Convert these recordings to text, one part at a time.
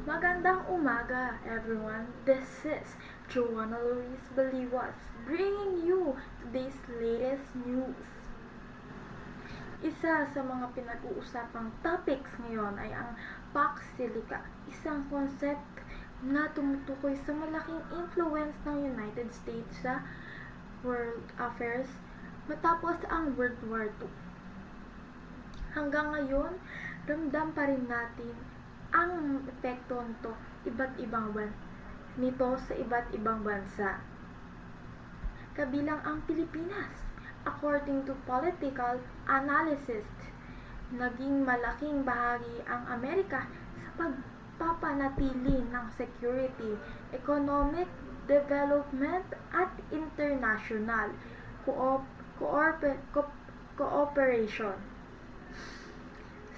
Magandang umaga, everyone. This is Joanna Luis Baliwas bringing you today's latest news. Isa sa mga pinag-uusapang topics ngayon ay ang Pax Silica, isang concept na tumutukoy sa malaking influence ng United States sa world affairs matapos ang World War II. Hanggang ngayon, ramdam pa rin natin ang epekto nito sa iba't ibang bansa. Kabilang ang Pilipinas. According to political analysts, naging malaking bahagi ang Amerika sa pagpapanatili ng security, economic development at international cooperation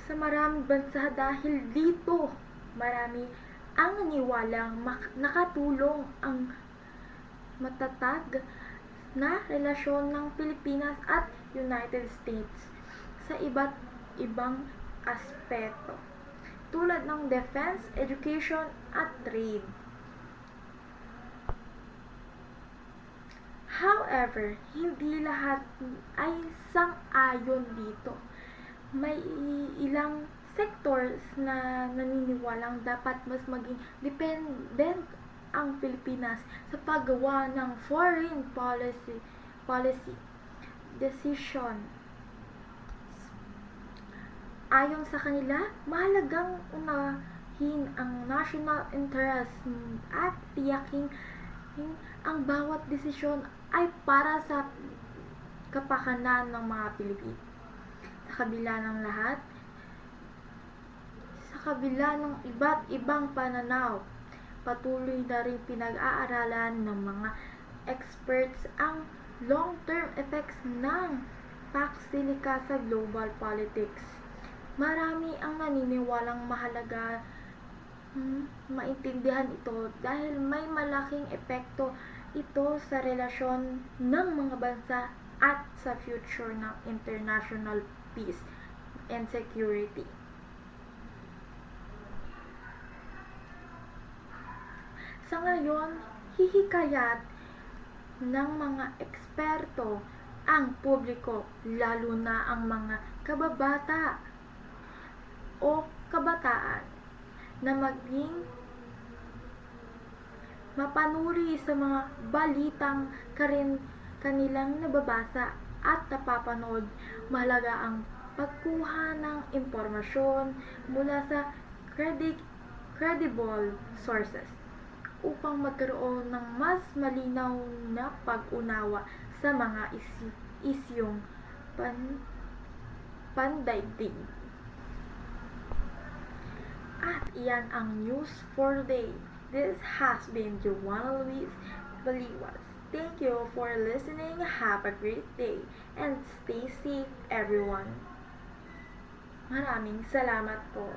sa maraming bansa. Dahil dito, marami ang naniwalang nakatulong ang matatag na relasyon ng Pilipinas at United States sa iba't ibang aspeto, tulad ng defense, education at trade. However, hindi lahat ay sang-ayon dito. May ilang sectors na naniniwalang dapat mas maging dependent ang Pilipinas sa paggawa ng foreign policy decision. Ayon sa kanila, mahalagang unahin ang national interest at tiyaking ang bawat desisyon ay para sa kapakanan ng mga Pilipino. Sa kabila ng iba't ibang pananaw, patuloy na rin pinag-aaralan ng mga experts ang long-term effects ng Pax Silica sa global politics. Marami ang naniniwalang mahalaga maintindihan ito dahil may malaking epekto ito sa relasyon ng mga bansa at sa future ng international peace and security. Sa ngayon, hihikayat ng mga eksperto ang publiko, lalo na ang mga kabataan, na maging mapanuri sa mga balitang kanilang nababasa at napapanood. Mahalaga ang pagkuha ng impormasyon mula sa credible sources upang magkaroon ng mas malinaw na pag-unawa sa mga isyong pandaigdig. At iyan ang news for today. This has been Joanna Luis Baliwas. Thank you for listening. Have a great day and stay safe, everyone. Maraming salamat po.